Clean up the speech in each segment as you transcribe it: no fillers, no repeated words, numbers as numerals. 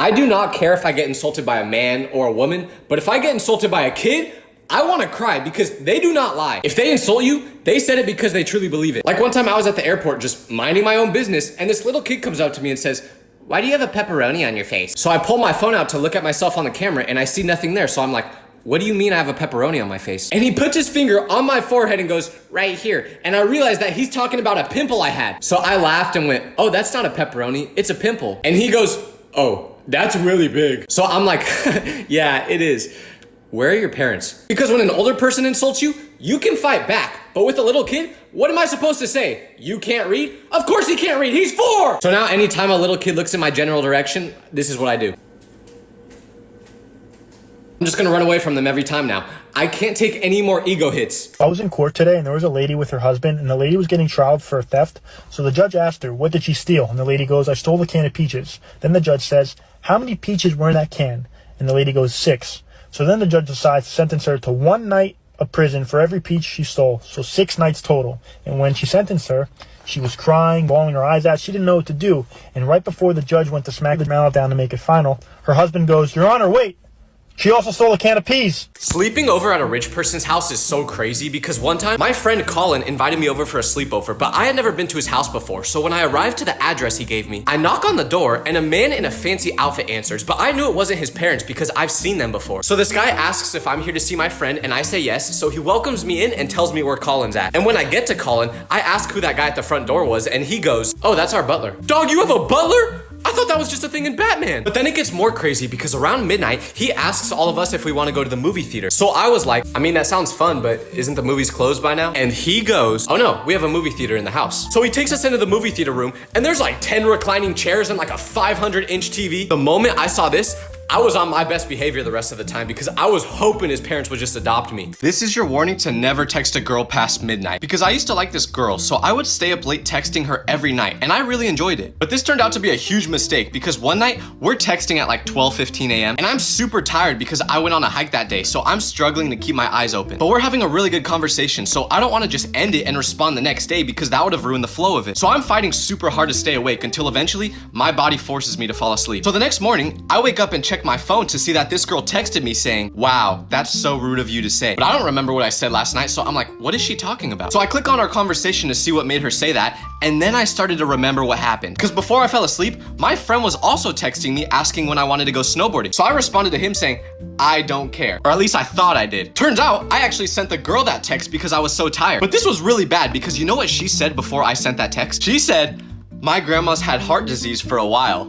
I do not care if I get insulted by a man or a woman, but if I get insulted by a kid, I want to cry because they do not lie. If they insult you, they said it because they truly believe it. Like one time I was at the airport just minding my own business and this little kid comes up to me and says, "Why do you have a pepperoni on your face?" So I pull my phone out to look at myself on the camera and I see nothing there. So I'm like, "What do you mean I have a pepperoni on my face?" And he puts his finger on my forehead and goes, "Right here." And I realized that he's talking about a pimple I had. So I laughed and went, "Oh, that's not a pepperoni, it's a pimple." And he goes, "Oh, that's really big." So I'm like, "Yeah, it is. Where are your parents?" Because when an older person insults you, you can fight back. But with a little kid, what am I supposed to say? You can't read? Of course he can't read, he's 4! So now anytime a little kid looks in my general direction, this is what I do. I'm just gonna run away from them every time now. I can't take any more ego hits. I was in court today and there was a lady with her husband and the lady was getting trialed for theft. So the judge asked her, "What did she steal?" And the lady goes, "I stole a can of peaches." Then the judge says, "How many peaches were in that can?" And the lady goes, 6. So then the judge decides to sentence her to 1 night of prison for every peach she stole. So 6 nights total. And when she sentenced her, she was crying, bawling her eyes out. She didn't know what to do. And right before the judge went to smack the mallet down to make it final, her husband goes, "Your Honor, wait. She also stole a can of peas." Sleeping over at a rich person's house is so crazy because one time my friend Colin invited me over for a sleepover, but I had never been to his house before. So when I arrived to the address he gave me, I knock on the door and a man in a fancy outfit answers, but I knew it wasn't his parents because I've seen them before. So this guy asks if I'm here to see my friend and I say yes. So he welcomes me in and tells me where Colin's at. And when I get to Colin, I ask who that guy at the front door was and he goes, "Oh, that's our butler." Dog, you have a butler? I thought that was just a thing in Batman. But then it gets more crazy because around midnight, he asks all of us if we want to go to the movie theater. So I was like, I mean, that sounds fun, but isn't the movies closed by now? And he goes, "Oh no, we have a movie theater in the house." So he takes us into the movie theater room and there's like 10 reclining chairs and like a 500-inch TV. The moment I saw this, I was on my best behavior the rest of the time because I was hoping his parents would just adopt me. This is your warning to never text a girl past midnight because I used to like this girl, so I would stay up late texting her every night and I really enjoyed it. But this turned out to be a huge mistake because one night we're texting at like 12:15 a.m. and I'm super tired because I went on a hike that day, so I'm struggling to keep my eyes open. But we're having a really good conversation, so I don't want to just end it and respond the next day because that would have ruined the flow of it. So I'm fighting super hard to stay awake until eventually my body forces me to fall asleep. So the next morning, I wake up and check my phone to see that this girl texted me saying, "Wow, that's so rude of you to say." But I don't remember what I said last night, so I'm like, what is she talking about? So I click on our conversation to see what made her say that, and then I started to remember what happened. Because before I fell asleep, my friend was also texting me asking when I wanted to go snowboarding. So I responded to him saying, "I don't care." Or at least I thought I did. Turns out, I actually sent the girl that text because I was so tired. But this was really bad because you know what she said before I sent that text? She said, "My grandma's had heart disease for a while."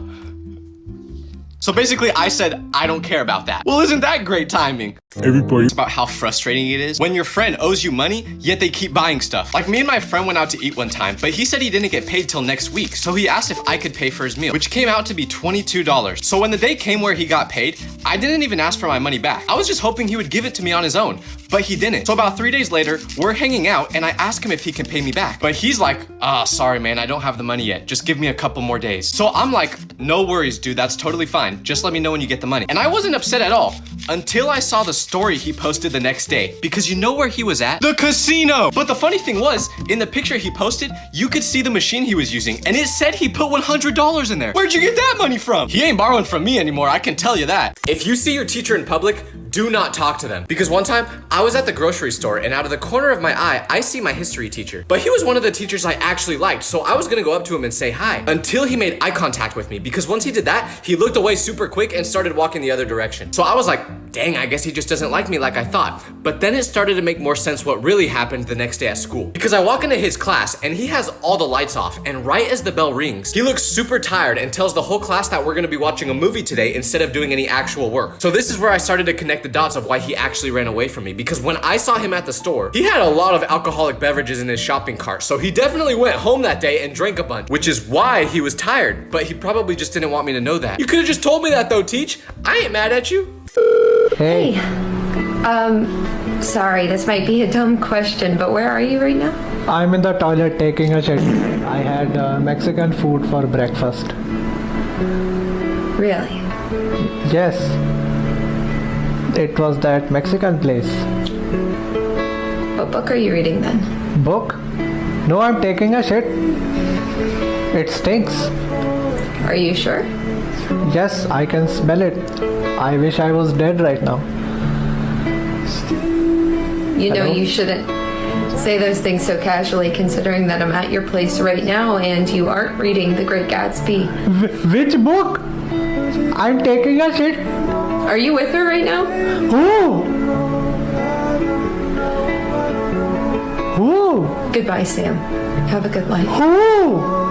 So basically I said, I don't care about that. Well, isn't that great timing? It's about how frustrating it is when your friend owes you money, yet they keep buying stuff. Like me and my friend went out to eat one time, but he said he didn't get paid till next week. So he asked if I could pay for his meal, which came out to be $22. So when the day came where he got paid, I didn't even ask for my money back. I was just hoping he would give it to me on his own, but he didn't. So about 3 days later, we're hanging out and I ask him if he can pay me back. But he's like, sorry man, I don't have the money yet. Just give me a couple more days. So I'm like, no worries, dude, that's totally fine. Just let me know when you get the money. And I wasn't upset at all until I saw the story he posted the next day. Because you know where he was at? The casino! But the funny thing was, in the picture he posted, you could see the machine he was using and it said he put $100 in there. Where'd you get that money from? He ain't borrowing from me anymore, I can tell you that. If you see your teacher in public, do not talk to them. Because one time, I was at the grocery store and out of the corner of my eye, I see my history teacher. But he was one of the teachers I actually liked, so I was gonna go up to him and say hi. Until he made eye contact with me, because once he did that, he looked away super quick and started walking the other direction. So I was like, dang, I guess he just doesn't like me like I thought. But then it started to make more sense what really happened the next day at school. Because I walk into his class and he has all the lights off, and right as the bell rings, he looks super tired and tells the whole class that we're gonna be watching a movie today instead of doing any actual work. So this is where I started to connect the dots of why he actually ran away from me, because when I saw him at the store, he had a lot of alcoholic beverages in his shopping cart, so he definitely went home that day and drank a bunch, which is why he was tired, but he probably just didn't want me to know that. You could have just told me that though, Teach. I ain't mad at you. Hey. Sorry, this might be a dumb question, but where are you right now? I'm in the toilet taking a shit. I had Mexican food for breakfast. Really? Yes. It was that Mexican place. What book are you reading then? Book? No, I'm taking a shit. It stinks. Are you sure? Yes, I can smell it. I wish I was dead right now. You know, Hello? you shouldn't say those things so casually, considering that I'm at your place right now and you aren't reading The Great Gatsby. Which book? I'm taking a shit. Are you with her right now? Who? Who? Goodbye, Sam. Have a good life. Who?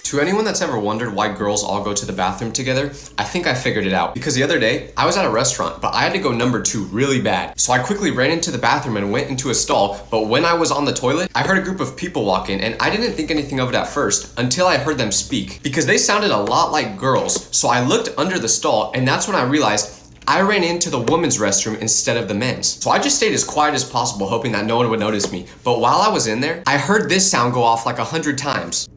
To anyone that's ever wondered why girls all go to the bathroom together, I think I figured it out. Because the other day, I was at a restaurant, but I had to go number 2 really bad. So I quickly ran into the bathroom and went into a stall, but when I was on the toilet, I heard a group of people walk in, and I didn't think anything of it at first, until I heard them speak. Because they sounded a lot like girls, so I looked under the stall, and that's when I realized I ran into the women's restroom instead of the men's. So I just stayed as quiet as possible, hoping that no one would notice me. But while I was in there, I heard this sound go off like 100 times.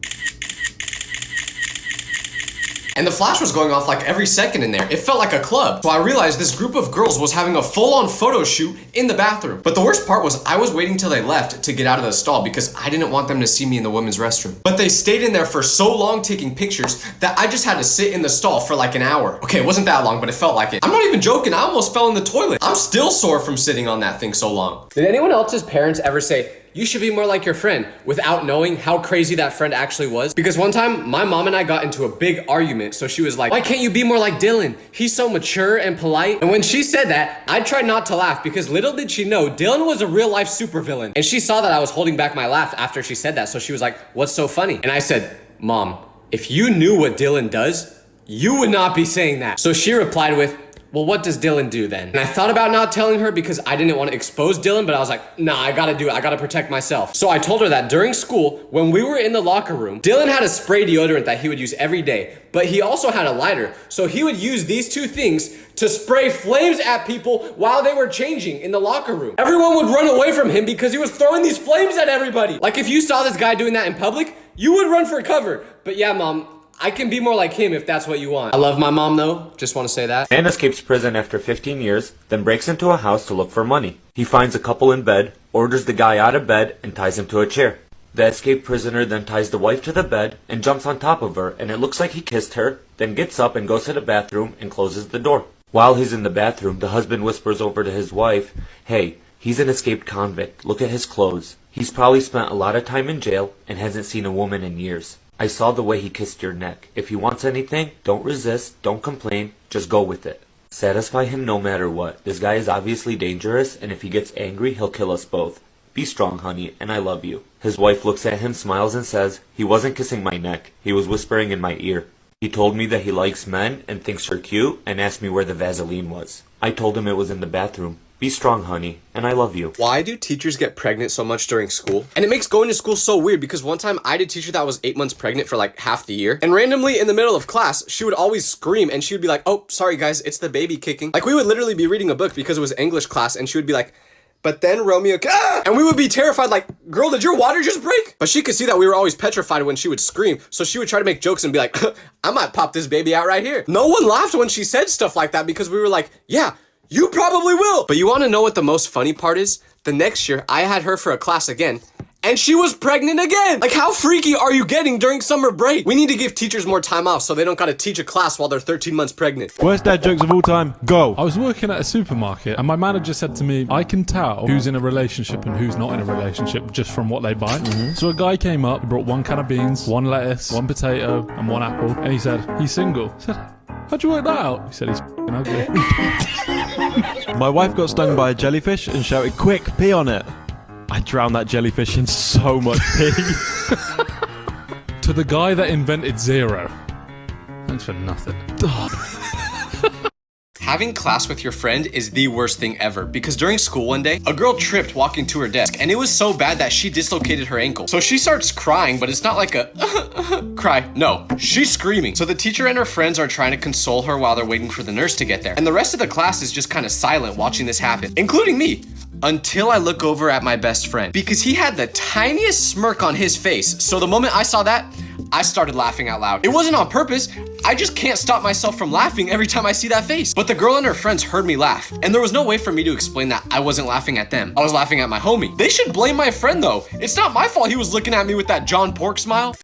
And the flash was going off like every second in there. It felt like a club. So I realized this group of girls was having a full-on photo shoot in the bathroom. But the worst part was I was waiting till they left to get out of the stall because I didn't want them to see me in the women's restroom. But they stayed in there for so long taking pictures that I just had to sit in the stall for like an hour. Okay, it wasn't that long, but it felt like it. I'm not even joking, I almost fell in the toilet. I'm still sore from sitting on that thing so long. Did anyone else's parents ever say, you should be more like your friend, without knowing how crazy that friend actually was? Because one time, my mom and I got into a big argument, so she was like, why can't you be more like Dylan? He's so mature and polite. And when she said that, I tried not to laugh because little did she know, Dylan was a real life supervillain. And she saw that I was holding back my laugh after she said that, so she was like, what's so funny? And I said, Mom, if you knew what Dylan does, you would not be saying that. So she replied with, well, what does Dylan do then? And I thought about not telling her because I didn't want to expose Dylan, but I was like, nah, I gotta do it. I gotta protect myself. So I told her that during school, when we were in the locker room, Dylan had a spray deodorant that he would use every day, but he also had a lighter. So he would use these two things to spray flames at people while they were changing in the locker room. Everyone would run away from him because he was throwing these flames at everybody. Like if you saw this guy doing that in public, you would run for cover. But yeah, Mom, I can be more like him if that's what you want. I love my mom though, just want to say that. Man escapes prison after 15 years, then breaks into a house to look for money. He finds a couple in bed, orders the guy out of bed, and ties him to a chair. The escaped prisoner then ties the wife to the bed and jumps on top of her, and it looks like he kissed her, then gets up and goes to the bathroom and closes the door. While he's in the bathroom, the husband whispers over to his wife, hey, he's an escaped convict, look at his clothes. He's probably spent a lot of time in jail and hasn't seen a woman in years. I saw the way he kissed your neck. If he wants anything, don't resist, don't complain, just go with it. Satisfy him no matter what. This guy is obviously dangerous, and if he gets angry, he'll kill us both. Be strong, honey, and I love you. His wife looks at him, smiles, and says, he wasn't kissing my neck, he was whispering in my ear. He told me that he likes men and thinks you're cute, and asked me where the Vaseline was. I told him it was in the bathroom. Be strong, honey, and I love you. Why do teachers get pregnant so much during school? And it makes going to school so weird because one time I had a teacher that was 8 months pregnant for like half the year. And randomly in the middle of class, she would always scream and she would be like, oh, sorry guys, it's the baby kicking. Like we would literally be reading a book because it was English class and she would be like, but then Romeo, and we would be terrified like, girl, did your water just break? But she could see that we were always petrified when she would scream. So she would try to make jokes and be like, I might pop this baby out right here. No one laughed when she said stuff like that because we were like, yeah, you probably will. But you want to know what the most funny part is? The next year, I had her for a class again, and she was pregnant again. Like, how freaky are you getting during summer break? We need to give teachers more time off so they don't gotta teach a class while they're 13 months pregnant. Worst dad jokes of all time, go. I was working at a supermarket and my manager said to me, I can tell who's in a relationship and who's not in a relationship just from what they buy. So a guy came up, he brought 1 can of beans, 1 lettuce, 1 potato, and 1 apple, and he said, he's single. I said, how'd you work that out? He said, he's f***ing ugly. My wife got stung by a jellyfish and shouted, quick, pee on it. I drowned that jellyfish in so much pee. To the guy that invented zero. Thanks for nothing. Having class with your friend is the worst thing ever because during school one day, a girl tripped walking to her desk and it was so bad that she dislocated her ankle. So she starts crying, but it's not like a cry. No, she's screaming. So the teacher and her friends are trying to console her while they're waiting for the nurse to get there. And the rest of the class is just kind of silent watching this happen, including me. Until I look over at my best friend because he had the tiniest smirk on his face. So the moment I saw that, I started laughing out loud. It wasn't on purpose. I just can't stop myself from laughing every time I see that face. But the girl and her friends heard me laugh. And there was no way for me to explain that I wasn't laughing at them. I was laughing at my homie. They should blame my friend though. It's not my fault he was looking at me with that John Pork smile.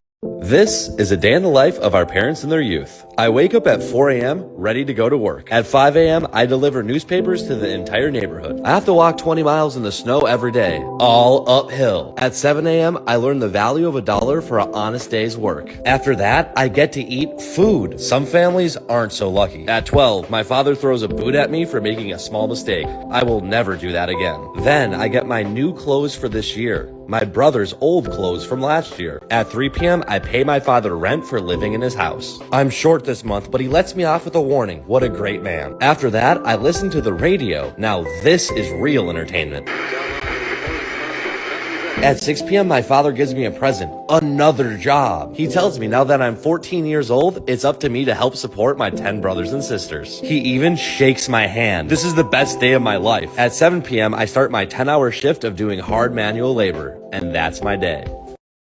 This is a day in the life of our parents in their youth. I wake up at 4 a.m. ready to go to work. At 5 a.m. I deliver newspapers to the entire neighborhood. I have to walk 20 miles in the snow every day, all uphill. At 7 a.m. I learn the value of $1 for an honest day's work. After that, I get to eat food. Some families aren't so lucky. At 12, my father throws a boot at me for making a small mistake. I will never do that again. Then I get my new clothes for this year. My brother's old clothes from last year. At 3 p.m., I pay my father rent for living in his house. I'm short this month, but he lets me off with a warning. What a great man. After that, I listen to the radio. Now this is real entertainment. At 6 p.m., my father gives me a present, another job. He tells me now that I'm 14 years old, it's up to me to help support my 10 brothers and sisters. He even shakes my hand. This is the best day of my life. At 7 p.m., I start my 10-hour shift of doing hard manual labor, and that's my day.